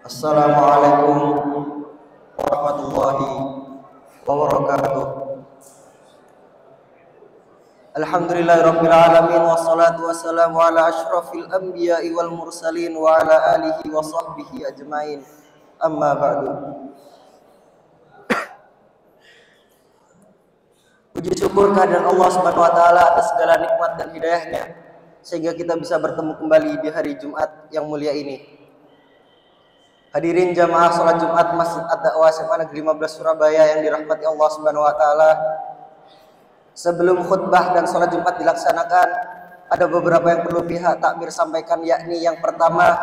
Assalamualaikum warahmatullahi wabarakatuh. Alhamdulillahirabbil alamin wassalatu wassalamu ala asyrafil anbiya'i wal mursalin wa ala alihi wa sahbihi ajmain. Amma ba'du. Puji syukur kehadirat Allah Subhanahu wa taala atas segala nikmat dan hidayahnya sehingga kita bisa bertemu kembali di hari Jumat yang mulia ini. Hadirin jamaah salat Jumat Masjid Ad-Da'wah SMA Negeri 15 Surabaya yang dirahmati Allah Subhanahu wa taala. Sebelum khutbah dan salat Jumat dilaksanakan, ada beberapa yang perlu pihak takmir sampaikan, yakni yang pertama,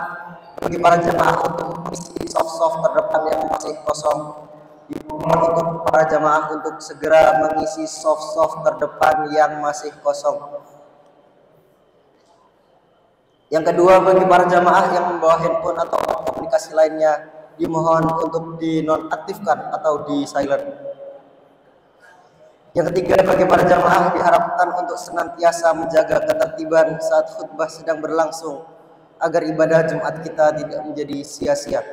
bagi para jamaah untuk mengisi soft terdepan yang masih kosong. Dimohon untuk para jamaah untuk segera mengisi soft terdepan yang masih kosong. Yang kedua, bagi para jamaah yang membawa handphone atau komunikasi lainnya, dimohon untuk dinonaktifkan atau di silent. Yang ketiga, bagi para jamaah diharapkan untuk senantiasa menjaga ketertiban saat khutbah sedang berlangsung agar ibadah Jumat kita tidak menjadi sia-sia.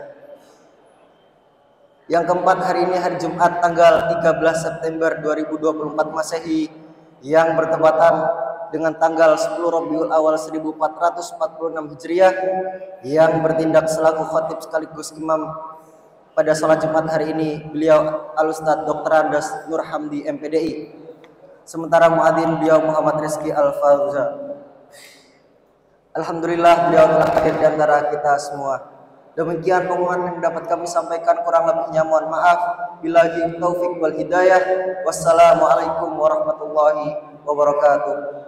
Yang keempat, hari ini hari Jumat tanggal 13 September 2024 Masehi yang bertepatan dengan tanggal 10 Rabiul Awal 1446 Hijriah yang bertindak selaku khatib sekaligus imam pada salat Jumat hari ini beliau Al-Ustadz Dr. Andes Nur Hamdi MPDI. Sementara muadzin beliau Muhammad Rizki Al-Fauza. Alhamdulillah beliau telah hadir di antara kita semua. Demikian pengumuman yang dapat kami sampaikan, kurang lebihnya mohon maaf. Billahi taufik wal hidayah. Wassalamualaikum warahmatullahi wabarakatuh.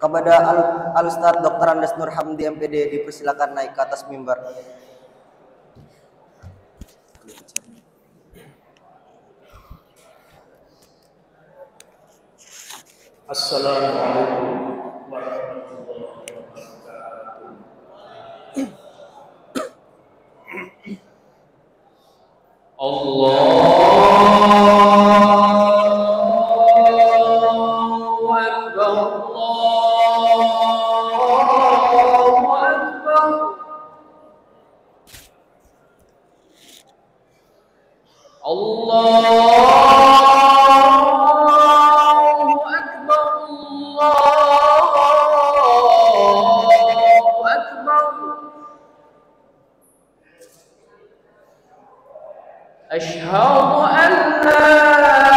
Kepada Al-Ustadz Dr. Andes Nur Hamdi MPD dipersilakan naik ke atas mimbar. Assalamualaikum warahmatullahi wabarakatuh. Allahu Akbar, Allahu Akbar. Asyhadu an la ilaha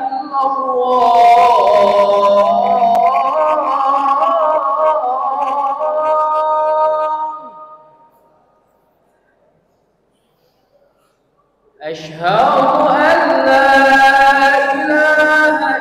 illallah. Asyhadu an la ilaha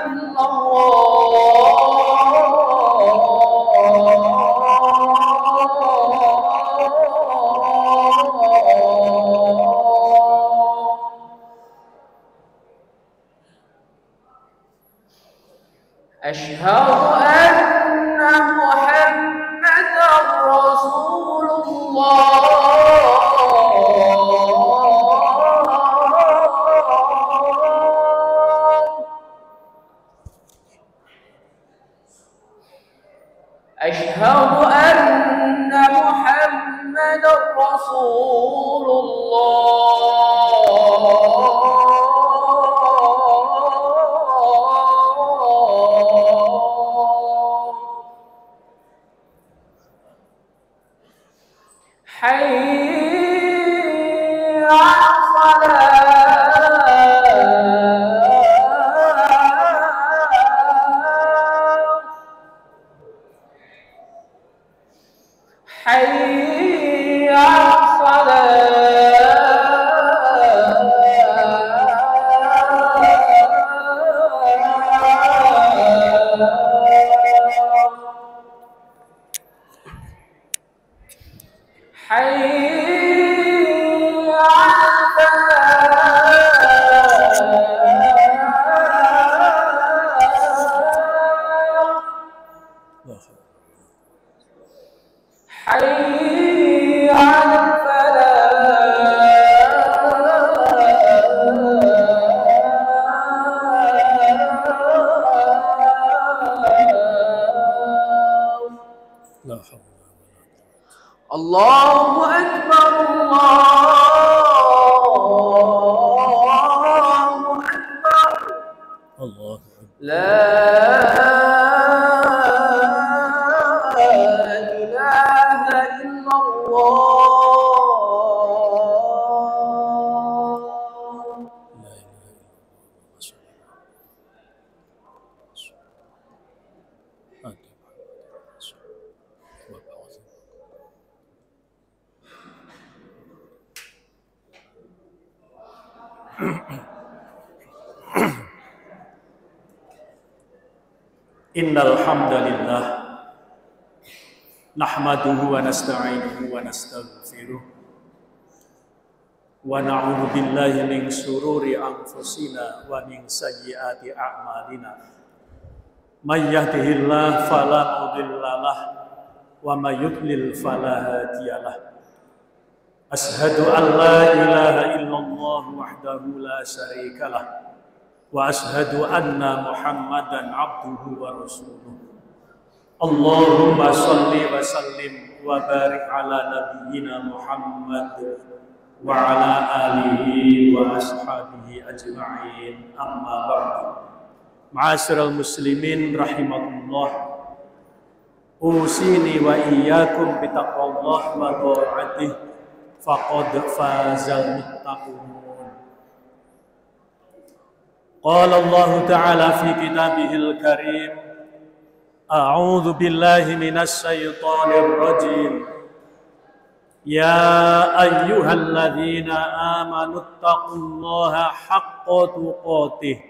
Asyhadu anna Muhammadar Rasulullah. Asyhadu anna Muhammadar Rasulullah. Hayya 'alal falah. Hayya 'alal Allahu Akbar, Allahu Akbar. Allah. La ilaha illallah. Innal hamdalillah nahmaduhu wa nasta'inuhu wa nastaghfiruh wa na'udzu billahi min shururi anfusina wa min sayyiati a'malina. May yahdihillahu fala mudhillalah wa may yudlil fala hadiyalah. Ashhadu an la ilaha illallah wahdahu la syarikalah wa ashhadu anna Muhammadan abduhu wa rasuluh. Allahumma shalli wa sallim wa barik ala nabiyyina Muhammad wa ala alihi wa ashabihi ajma'in. Amma ba'du. Ma'asyiral muslimin rahimakumullah. Usini wa iyyakum bi taqwallah wa ta'atih faqad fazal muttaqun. Qala Allah Ta'ala fi kitabihil karim, a'udzu billahi minasy syaithanir rajim. Ya ayyuhalladzina amanu taqullaha haqqa tuqatih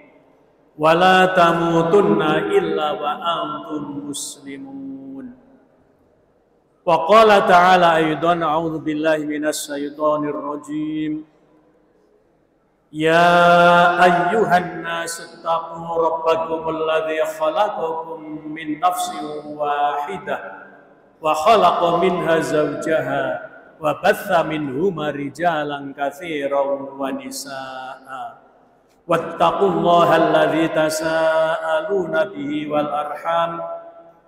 wa la tamutunna illa wa antum muslimun. Wa qala ta'ala aidan, a'udzu billahi minasy syaithanir rajim. Ya ayyuhan nasu taqu rabbakumul ladzi khalaqakum min nafsin wahidah wa khalaqa minha zawjaha wa batha minhuma rijalan katsiran wa nisaa'a wattaqullaha alladzi tasaaluna bihi wal arham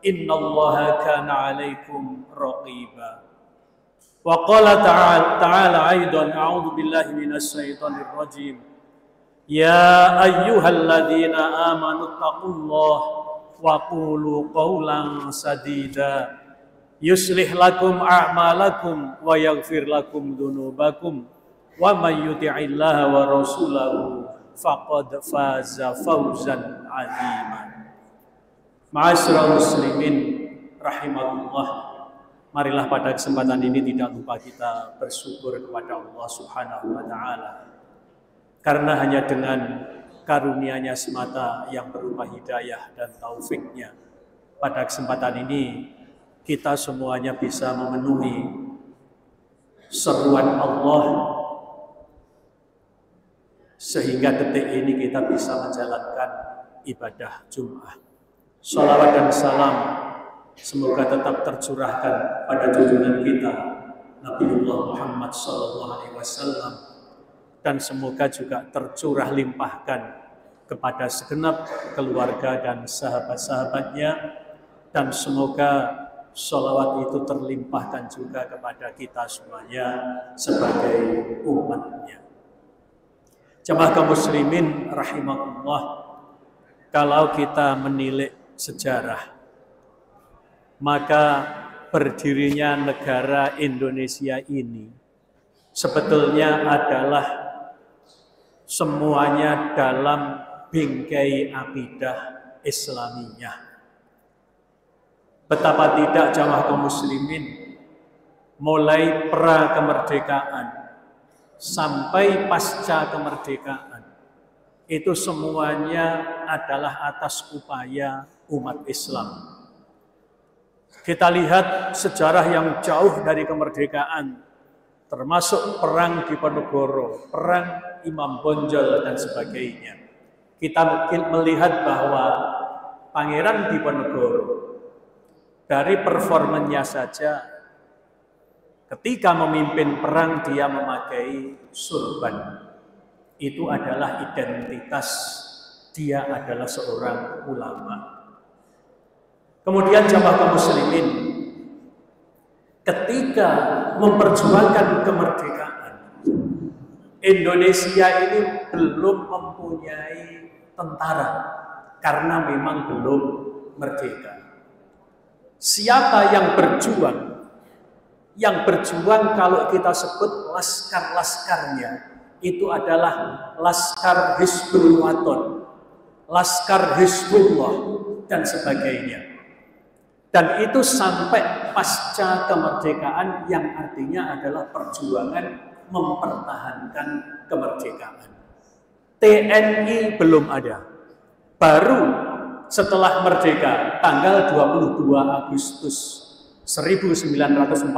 innallaha kana 'alaikum raqiba. Wa qala ta'ala aidan, a'udzu billahi minasy syaithanir rajim. Ya ayyuhalladzina amanu taqullaha wa qulu qawlan sadida yuslih lakum a'malakum wa yaghfir lakum dzunubakum wa may yuti'illaha wa rasulahu faqad faza fawzan 'aziman. Ma'asyiral muslimin rahimakumullah. Marilah pada kesempatan ini tidak lupa kita bersyukur kepada Allah Subhanahu wa Ta'ala, karena hanya dengan karunia-Nya semata yang berupa hidayah dan taufiknya, pada kesempatan ini kita semuanya bisa memenuhi seruan Allah, sehingga detik ini kita bisa menjalankan ibadah Jum'ah. Shalawat dan salam semoga tetap tercurahkan pada junjungan kita Nabiullah Muhammad SAW, dan semoga juga tercurah limpahkan kepada segenap keluarga dan sahabat-sahabatnya, dan semoga sholawat itu terlimpahkan juga kepada kita semuanya sebagai umatnya. Jamaah kaum muslimin rahimakumullah, kalau kita menilik sejarah, maka berdirinya negara Indonesia ini sebetulnya adalah semuanya dalam bingkai akidah Islamiyah. Betapa tidak jamaah kaum muslimin, mulai pra kemerdekaan sampai pasca kemerdekaan, itu semuanya adalah atas upaya umat Islam. Kita lihat sejarah yang jauh dari kemerdekaan, termasuk perang Diponegoro, perang Imam Bonjol dan sebagainya. Kita melihat bahwa Pangeran Diponegoro dari performanya saja, ketika memimpin perang dia memakai surban. Itu adalah identitas dia adalah seorang ulama. Kemudian jamaah kaum muslimin, ketika memperjuangkan kemerdekaan, Indonesia ini belum mempunyai tentara karena memang belum merdeka. Siapa yang berjuang? Yang berjuang kalau kita sebut laskar-laskarnya itu adalah Laskar Hizbul Waton, Laskar Hizbullah dan sebagainya. Dan itu sampai pasca kemerdekaan yang artinya adalah perjuangan mempertahankan kemerdekaan. TNI belum ada. Baru setelah merdeka tanggal 22 Agustus 1945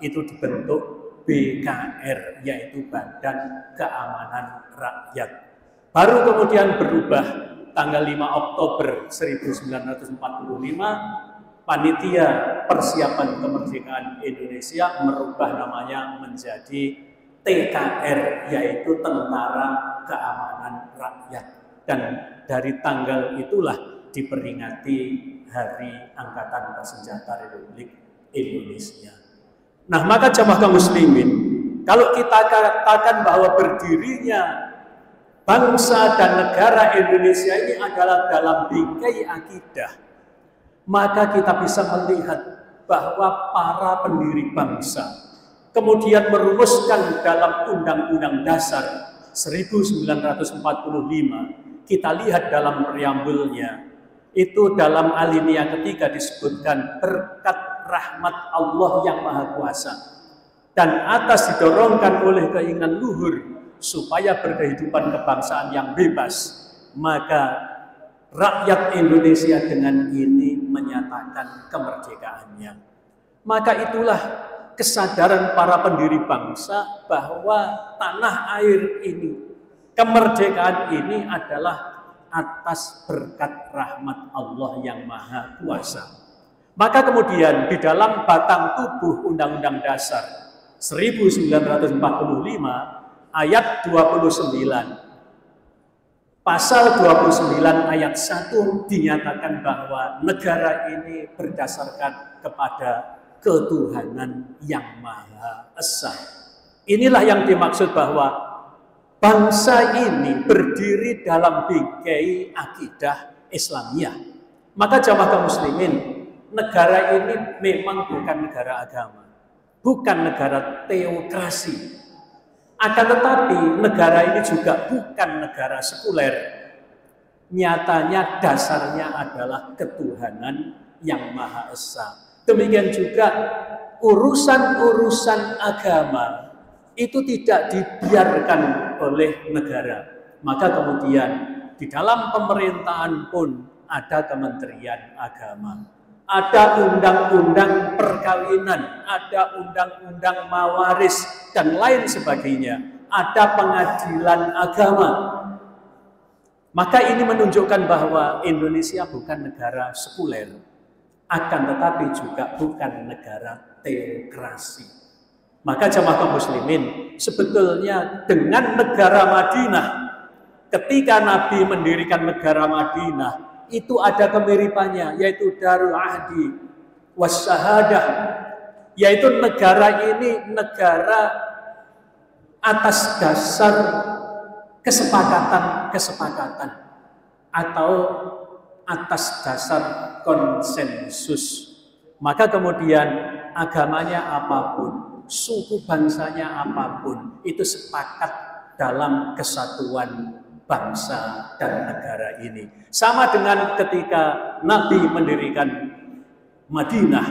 itu dibentuk BKR, yaitu Badan Keamanan Rakyat. Baru kemudian berubah tanggal 5 Oktober 1945, Panitia Persiapan Kemerdekaan Indonesia merubah namanya menjadi TKR, yaitu Tentara Keamanan Rakyat. Dan dari tanggal itulah diperingati Hari Angkatan Bersenjata Republik Indonesia. Nah, maka jamaah kaum muslimin, kalau kita katakan bahwa berdirinya bangsa dan negara Indonesia ini adalah dalam bingkai akidah, maka kita bisa melihat bahwa para pendiri bangsa kemudian merumuskan dalam Undang-Undang Dasar 1945. Kita lihat dalam preambulnya, itu dalam alinea ketiga disebutkan berkat rahmat Allah yang Maha Kuasa dan atas didorongkan oleh keinginan luhur supaya berkehidupan kebangsaan yang bebas, maka rakyat Indonesia dengan ini menyatakan kemerdekaannya. Maka itulah kesadaran para pendiri bangsa bahwa tanah air ini, kemerdekaan ini adalah atas berkat rahmat Allah yang Maha Kuasa. Maka kemudian di dalam batang tubuh Undang-Undang Dasar 1945 ayat 29, pasal 29 ayat 1 dinyatakan bahwa negara ini berdasarkan kepada ketuhanan yang Maha Esa. Inilah yang dimaksud bahwa bangsa ini berdiri dalam bingkai akidah Islamiyah. Maka jamaah kaum muslimin, negara ini memang bukan negara agama, bukan negara teokrasi. Akan tetapi negara ini juga bukan negara sekuler. Nyatanya dasarnya adalah ketuhanan yang Maha Esa. Demikian juga urusan-urusan agama itu tidak dibiarkan oleh negara. Maka kemudian di dalam pemerintahan pun ada Kementerian Agama, ada undang-undang perkawinan, ada undang-undang mawaris dan lain sebagainya, ada pengadilan agama. Maka ini menunjukkan bahwa Indonesia bukan negara sekuler, akan tetapi juga bukan negara teokrasi. Maka jamaah kaum muslimin, sebetulnya dengan negara Madinah, ketika Nabi mendirikan negara Madinah, itu ada kemiripannya, yaitu Darul Ahdi Wassahadah, yaitu negara ini negara atas dasar kesepakatan atau atas dasar konsensus. Maka kemudian agamanya apapun, suku bangsanya apapun, itu sepakat dalam kesatuan bangsa dan negara ini. Sama dengan ketika Nabi mendirikan Madinah,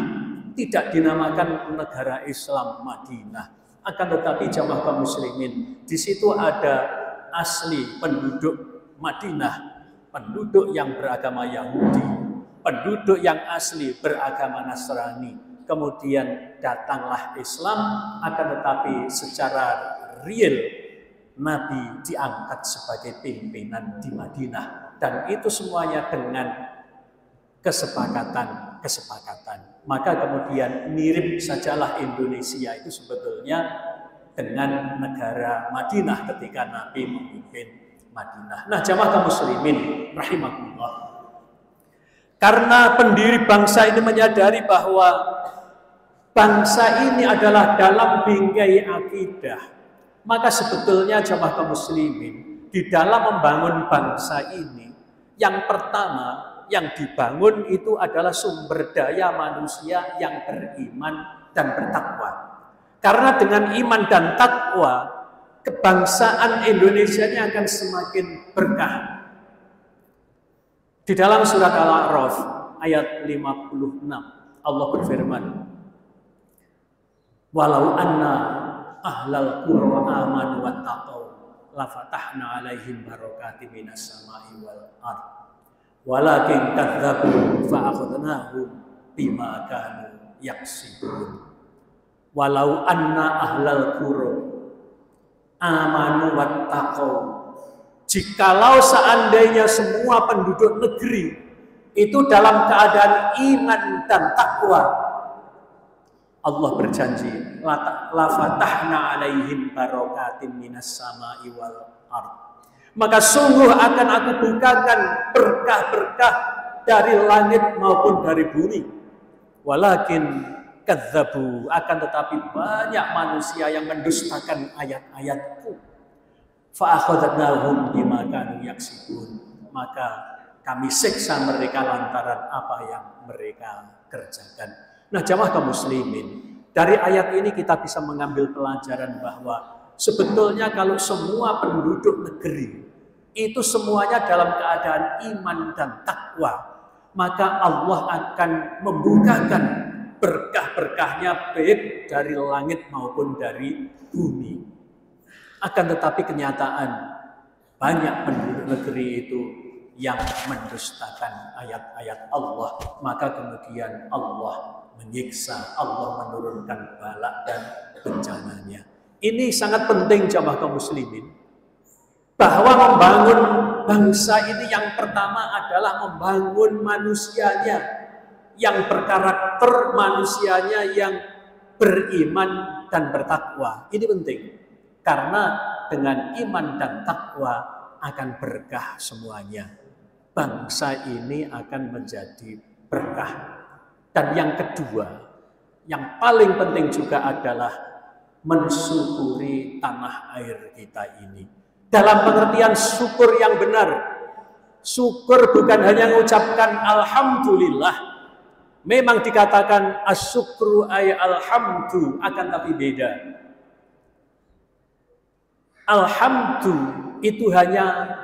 tidak dinamakan negara Islam Madinah, akan tetapi jamaah kaum muslimin, di situ ada asli penduduk Madinah, penduduk yang beragama Yahudi, penduduk yang asli beragama Nasrani. Kemudian datanglah Islam, akan tetapi secara real Nabi diangkat sebagai pimpinan di Madinah, dan itu semuanya dengan kesepakatan. Maka kemudian mirip sajalah Indonesia itu sebetulnya dengan negara Madinah ketika Nabi memimpin Madinah. Nah, jamaah kaum muslimin rahimakumullah, karena pendiri bangsa ini menyadari bahwa bangsa ini adalah dalam bingkai akidah, maka sebetulnya jamaah kaum muslimin di dalam membangun bangsa ini, yang pertama yang dibangun itu adalah sumber daya manusia yang beriman dan bertakwa. Karena dengan iman dan takwa, kebangsaan Indonesia ini akan semakin berkah. Di dalam surat Al-A'raf ayat 56, Allah berfirman, "Walau anna ahlal qura amanu wattaqau lafatahna 'alaihim barakatim minas sama'i wal ardh walakin kadzdzabu fa'akhadnahum bima kanu yaksibun." Walau anna ahlal qura amanu wattaqau, jikalau seandainya semua penduduk negeri itu dalam keadaan iman dan takwa, Allah berjanji, la fatahna 'alaihim barakatin minas sama'i wal ardh, maka sungguh akan aku bukakan berkah-berkah dari langit maupun dari bumi. Walakin kadzabu, akan tetapi banyak manusia yang mendustakan ayat-ayatku. Fa'akhadnahum bima kanu yaksibun, maka kami siksa mereka lantaran apa yang mereka kerjakan. Nah, jamaah kaum muslimin, dari ayat ini kita bisa mengambil pelajaran bahwa sebetulnya kalau semua penduduk negeri itu semuanya dalam keadaan iman dan takwa, maka Allah akan membukakan berkah-berkahnya baik dari langit maupun dari bumi. Akan tetapi kenyataan banyak penduduk negeri itu yang mendustakan ayat-ayat Allah, maka kemudian Allah menyiksa, Allah menurunkan bala dan bencananya. Ini sangat penting jamaah kaum muslimin, bahwa membangun bangsa ini yang pertama adalah membangun manusianya yang berkarakter, manusianya yang beriman dan bertakwa. Ini penting, karena dengan iman dan takwa akan berkah semuanya. Bangsa ini akan menjadi berkah. Dan yang kedua, yang paling penting juga adalah mensyukuri tanah air kita ini. Dalam pengertian syukur yang benar. Syukur bukan hanya mengucapkan alhamdulillah. Memang dikatakan asyukru ay alhamdu, akan tapi beda. Alhamdu itu hanya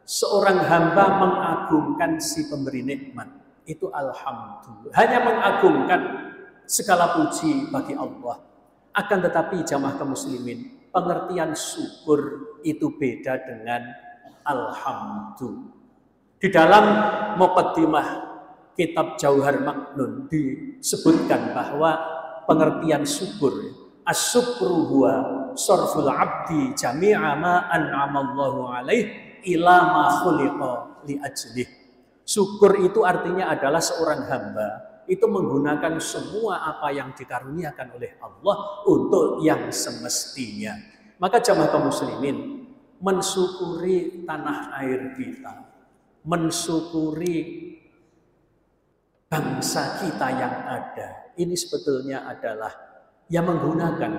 seorang hamba mengagungkan si pemberi nikmat. Itu alhamdu, hanya mengagungkan, segala puji bagi Allah. Akan tetapi jamaah kaum muslimin, pengertian syukur itu beda dengan alhamdu. Di dalam muqaddimah kitab Jauhar Maknun disebutkan bahwa pengertian syukur, as-syukru huwa sarful abdi jami'a ma an'amallahu alaih ila ma khuliqa li ajlih. Syukur itu artinya adalah seorang hamba itu menggunakan semua apa yang dikaruniakan oleh Allah untuk yang semestinya. Maka jamaah kaum muslimin, mensyukuri tanah air kita, mensyukuri bangsa kita yang ada, ini sebetulnya adalah yang menggunakan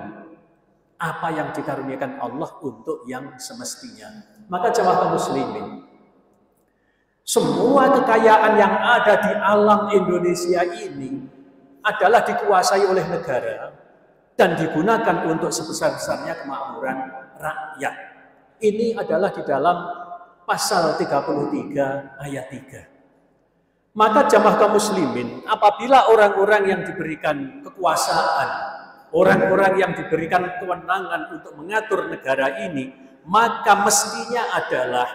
apa yang dikaruniakan Allah untuk yang semestinya. Maka jamaah kaum muslimin, semua kekayaan yang ada di alam Indonesia ini adalah dikuasai oleh negara dan digunakan untuk sebesar-besarnya kemakmuran rakyat. Ini adalah di dalam pasal 33 ayat 3. Maka jamaah kaum muslimin, apabila orang-orang yang diberikan kekuasaan, orang-orang yang diberikan kewenangan untuk mengatur negara ini, maka mestinya adalah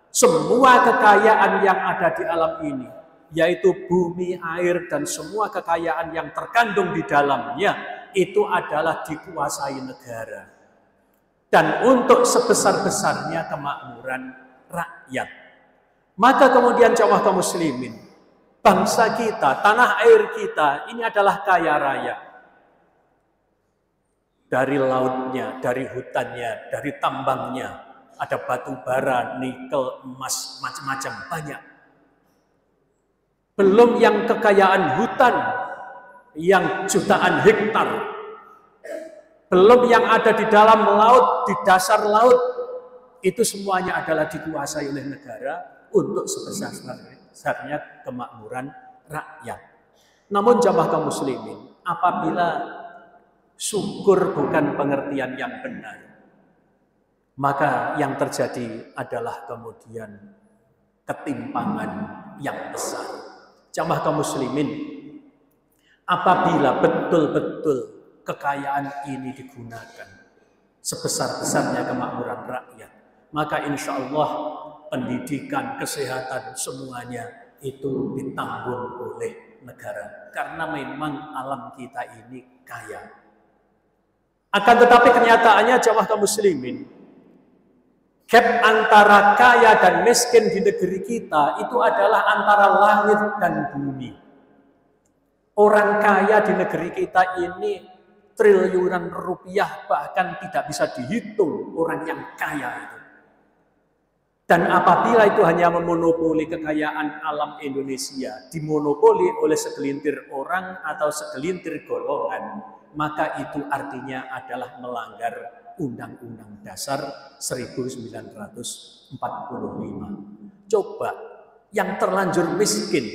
semua kekayaan yang ada di alam ini, yaitu bumi, air, dan semua kekayaan yang terkandung di dalamnya, itu adalah dikuasai negara. Dan untuk sebesar-besarnya kemakmuran rakyat. Maka kemudian jamaah kaum muslimin, bangsa kita, tanah air kita, ini adalah kaya raya. Dari lautnya, dari hutannya, dari tambangnya, ada batu bara, nikel, emas, macam-macam, banyak. Belum yang kekayaan hutan, yang jutaan hektar, belum yang ada di dalam laut, di dasar laut, itu semuanya adalah dikuasai oleh negara untuk sebesar-besarnya kemakmuran rakyat. Namun jamaah kaum muslimin, apabila syukur bukan pengertian yang benar, maka yang terjadi adalah kemudian ketimpangan yang besar. Jamaah kaum muslimin, apabila betul-betul kekayaan ini digunakan sebesar-besarnya kemakmuran rakyat, maka insya Allah pendidikan, kesehatan, semuanya itu ditanggung oleh negara. Karena memang alam kita ini kaya. Akan tetapi kenyataannya jamaah kaum muslimin, gap antara kaya dan miskin di negeri kita itu adalah antara langit dan bumi. Orang kaya di negeri kita ini triliunan rupiah, bahkan tidak bisa dihitung orang yang kaya itu. Dan apabila itu hanya memonopoli kekayaan alam Indonesia, dimonopoli oleh segelintir orang atau segelintir golongan, maka itu artinya adalah melanggar Undang-Undang Dasar 1945. Coba yang terlanjur miskin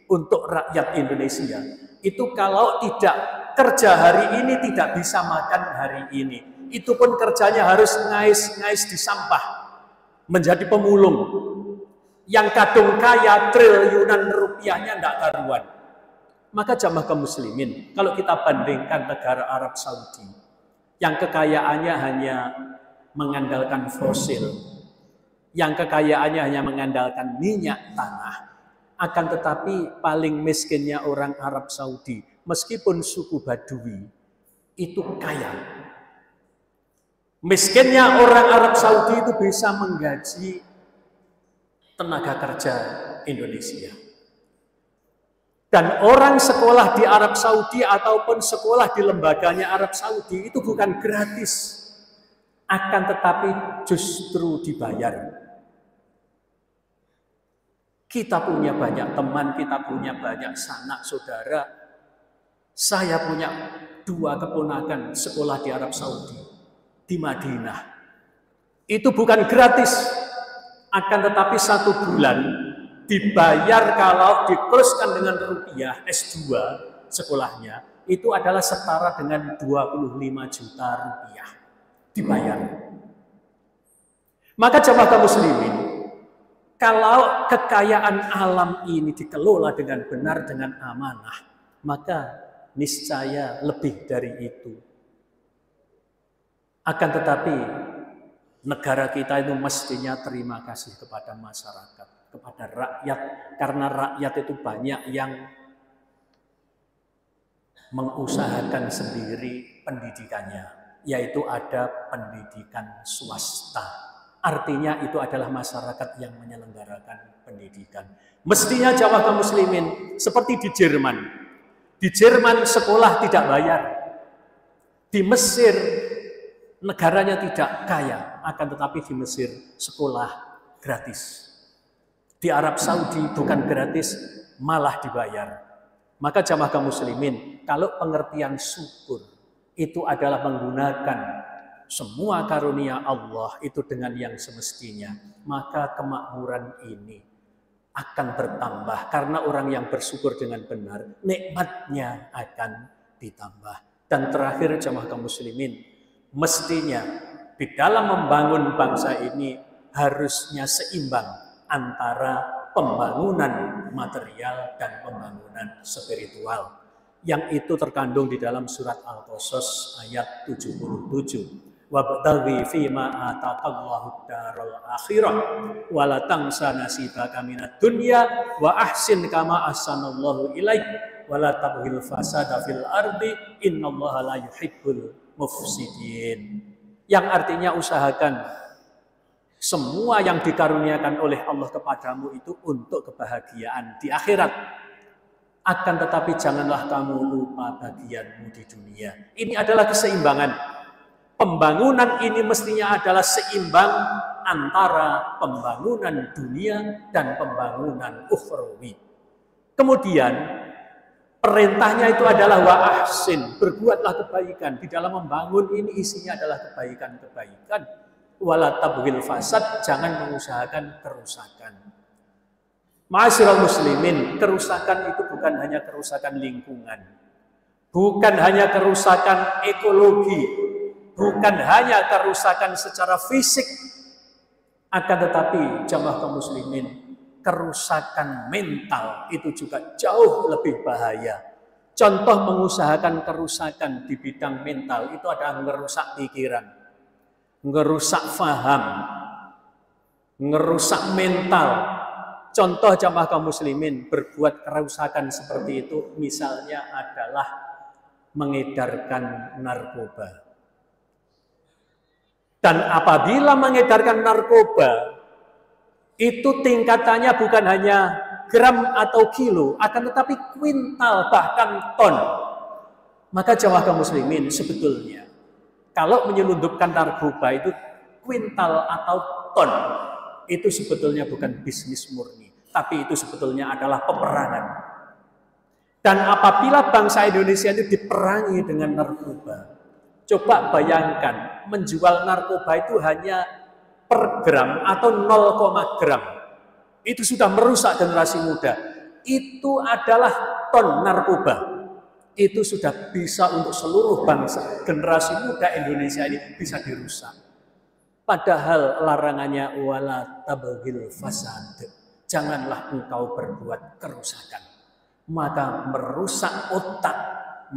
untuk rakyat Indonesia, itu kalau tidak kerja hari ini tidak bisa makan hari ini. Itu pun kerjanya harus ngais-ngais di sampah, menjadi pemulung. Yang kadung kaya triliunan rupiahnya tidak karuan. Maka jamaah kaum muslimin, kalau kita bandingkan negara Arab Saudi, yang kekayaannya hanya mengandalkan fosil, yang kekayaannya hanya mengandalkan minyak tanah, akan tetapi paling miskinnya orang Arab Saudi, meskipun suku Badui, itu kaya. Miskinnya orang Arab Saudi itu bisa menggaji tenaga kerja Indonesia. Dan orang sekolah di Arab Saudi ataupun sekolah di lembaganya Arab Saudi itu bukan gratis, akan tetapi justru dibayar. Kita punya banyak teman, kita punya banyak sanak saudara. Saya punya 2 keponakan sekolah di Arab Saudi, di Madinah. Itu bukan gratis, akan tetapi 1 bulan dibayar kalau dikuruskan dengan rupiah S2 sekolahnya, itu adalah setara dengan 25 juta rupiah dibayar. Maka jamaah kaum muslimin, kalau kekayaan alam ini dikelola dengan benar, dengan amanah, maka niscaya lebih dari itu. Akan tetapi negara kita itu mestinya terima kasih kepada masyarakat, kepada rakyat, karena rakyat itu banyak yang mengusahakan sendiri pendidikannya, yaitu ada pendidikan swasta. Artinya itu adalah masyarakat yang menyelenggarakan pendidikan. Mestinya jamaah kaum muslimin seperti di Jerman. Di Jerman sekolah tidak bayar. Di Mesir negaranya tidak kaya, akan tetapi di Mesir sekolah gratis. Di Arab Saudi bukan gratis, malah dibayar. Maka jamaah kaum muslimin, kalau pengertian syukur itu adalah menggunakan semua karunia Allah itu dengan yang semestinya, maka kemakmuran ini akan bertambah. Karena orang yang bersyukur dengan benar, nikmatnya akan ditambah. Dan terakhir jamaah kaum muslimin, mestinya di dalam membangun bangsa ini harusnya seimbang antara pembangunan material dan pembangunan spiritual. Yang itu terkandung di dalam surat Al-Qasas ayat 77. Wabtaghi fima ataqallahu daral akhirah wa la tansa nasibaka minad dunya wa ahsin kama ahsanallahu ilaik wa la tabghil fasada fil ardi innallaha la yuhibbul mufsidin. Yang artinya usahakan semua yang dikaruniakan oleh Allah kepadamu itu untuk kebahagiaan di akhirat. Akan tetapi janganlah kamu lupa bagianmu di dunia. Ini adalah keseimbangan. Pembangunan ini mestinya adalah seimbang antara pembangunan dunia dan pembangunan ukhrawi. Kemudian Perintahnya itu adalah wa ahsin, berbuatlah kebaikan. Di dalam membangun ini isinya adalah kebaikan-kebaikan. Wala tabghil fasad, jangan mengusahakan kerusakan. Ma'asyiral muslimin, kerusakan itu bukan hanya kerusakan lingkungan, bukan hanya kerusakan ekologi, bukan hanya kerusakan secara fisik, akan tetapi jamaah kaum muslimin, kerusakan mental itu juga jauh lebih bahaya. Contoh mengusahakan kerusakan di bidang mental itu adalah ngerusak pikiran, ngerusak faham, ngerusak mental. Contoh jamaah kaum muslimin berbuat kerusakan seperti itu misalnya adalah mengedarkan narkoba. Dan apabila mengedarkan narkoba itu tingkatannya bukan hanya gram atau kilo, akan tetapi kuintal bahkan ton. Maka jamaah kaum muslimin sebetulnya kalau menyelundupkan narkoba itu kuintal atau ton, itu sebetulnya bukan bisnis murni, tapi itu sebetulnya adalah peperangan. Dan apabila bangsa Indonesia itu diperangi dengan narkoba, coba bayangkan menjual narkoba itu hanya per gram atau 0, gram. Itu sudah merusak generasi muda. Itu adalah ton narkoba. Itu sudah bisa untuk seluruh bangsa. Generasi muda Indonesia ini bisa dirusak. Padahal larangannya wala tabghil fasad. Janganlah engkau berbuat kerusakan. Maka merusak otak,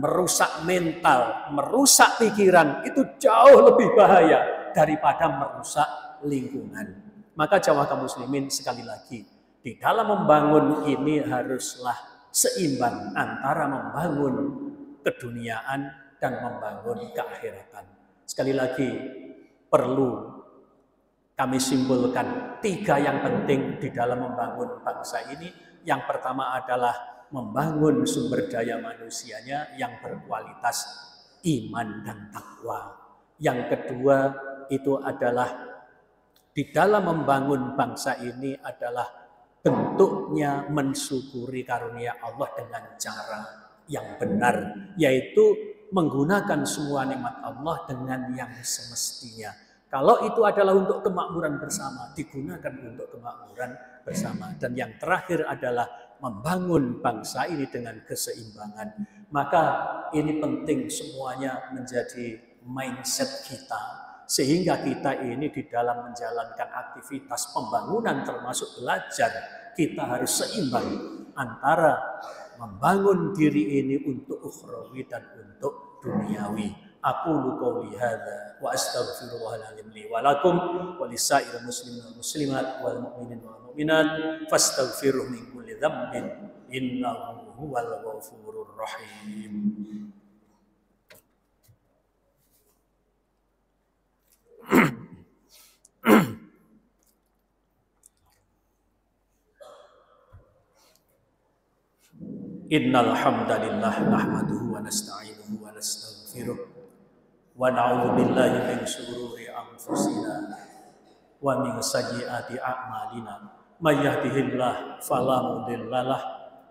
merusak mental, merusak pikiran itu jauh lebih bahaya daripada merusak lingkungan. Maka jamaah kaum muslimin sekali lagi, di dalam membangun ini haruslah seimbang antara membangun keduniaan dan membangun keakhiratan. Sekali lagi perlu kami simpulkan 3 yang penting di dalam membangun bangsa ini. Yang pertama adalah membangun sumber daya manusianya yang berkualitas iman dan takwa. Yang kedua itu adalah di dalam membangun bangsa ini adalah bentuknya mensyukuri karunia Allah dengan cara yang benar, yaitu menggunakan semua nikmat Allah dengan yang semestinya. Kalau itu adalah untuk kemakmuran bersama, digunakan untuk kemakmuran bersama. Dan yang terakhir adalah membangun bangsa ini dengan keseimbangan. Maka ini penting semuanya menjadi mindset kita. Sehingga kita ini di dalam menjalankan aktivitas pembangunan termasuk belajar, kita harus seimbang antara membangun diri ini untuk ukhrawi dan untuk duniawi. Aqulu qouli hadza wa astaghfirullahal-azim li wa lakum wa lisairil muslimin wal muslimat wal mu'minin wal mu'minat fastaghfiruhu min kulli dzambin innahu huwal ghafurur rahim. Innal hamdalillah nahmaduhu wa nasta'inuhu wa nastaghfiruh wa na'udzu billahi min shururi anfusina wa min sayyiati a'malina. May yahdihillahu fala mudhillalah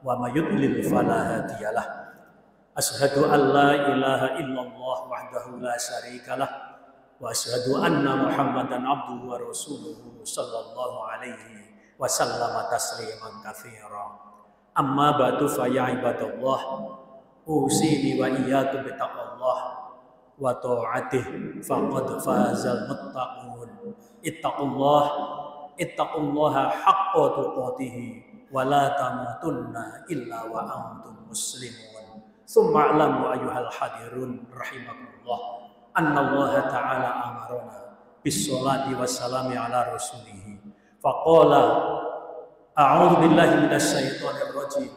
wa may yudlil fala hadiyalah. Asyhadu an la ilaha illallah wahdahu la syarikalah wa asyhadu anna Muhammadan abduhu wa rasuluhu sallallahu alaihi wa sallama tasliman katsira. Amma ba'du fa ya ibadallah, usini wa iyyakum bi taqwallah wa ta'atih faqad fazal muttaqun. Ittaqullaha haqqa tuqatih wa la tamutunna illa wa antum muslimun. Tsumma a'lamu ayyuhal hadirun rahimakumullah anna Allah ta'ala amarna bis sholati wassalami ala rasulih. Faqala a'udzu billahi minasy syaithanir rajim.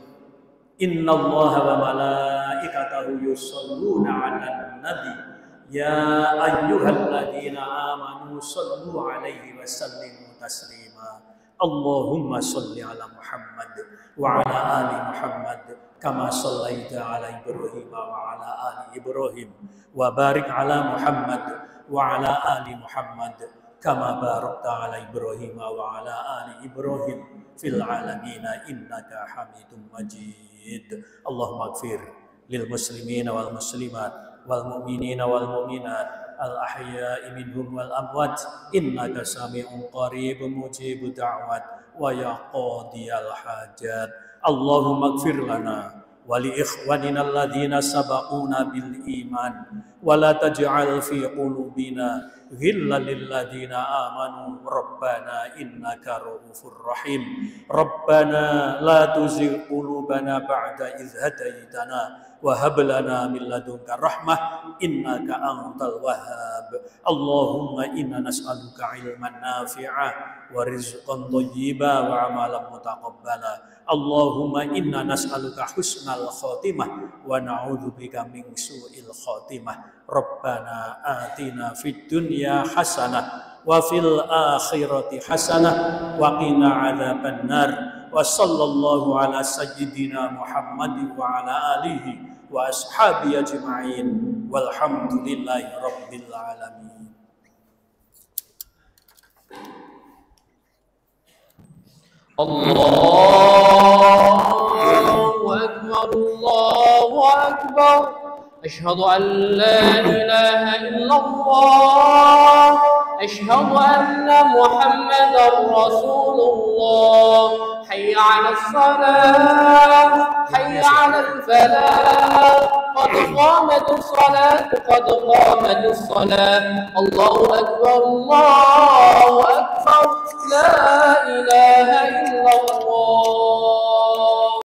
Innallaha wa malaikatahu yusholluna 'alan nabi ya ayyuhalladzina amanu shallu 'alaihi wa sallimu taslima. Allahumma shalli 'ala Muhammad wa 'ala ali Muhammad kama shallaita 'ala Ibrahim wa 'ala ali Ibrahim wa barik 'ala Muhammad wa ala ali Muhammad kama barakta ala Ibrahim wa ala ali Ibrahim fil alamin innaka Hamidum Majid. Allahumma ighfir lil muslimina wal muslimat wal mu'minina wal mu'minat al-ahya'i minhum wal amwat innaka sami'un qaribun mujibud da'wat wa ya qadiyal hajat. Allahumma ighfir lana wa li ikhwanina alladhina sabaquna bil iman wa la taj'al fi qulubina ghillan lil ladzina amanu rabbana innaka ra'ufur rahim. Rabbana la tuzigh qulubana ba'da idh hadaitana wa hab lana min ladunka rahmah innaka antal wahhab. Allahumma inna nas'aluka ilman nafi'a wa rizqan thayyiba wa amalan mutaqabbala. Allahumma inna nas'aluka husnal khatimah wa na'udzubika min su'il khatimah. Rabbana atina fid dunya hasanah wa fil akhirati hasanah wa qina adzabannar. Wa sallallahu ala sayyidina Muhammad wa ala alihi wa ashabi ajma'in walhamdulillahi rabbil alamin. Allahu akbar, Allahu akbar. Asyhadu an la ilaha illallah, asyhadu anna Muhammadar Rasulullah. Hayya 'alas salah, hayya 'alal falah. Qad qamatus salat, qad qamatus salat. Allahu akbar, Allahu akbar. La ilaha illallah.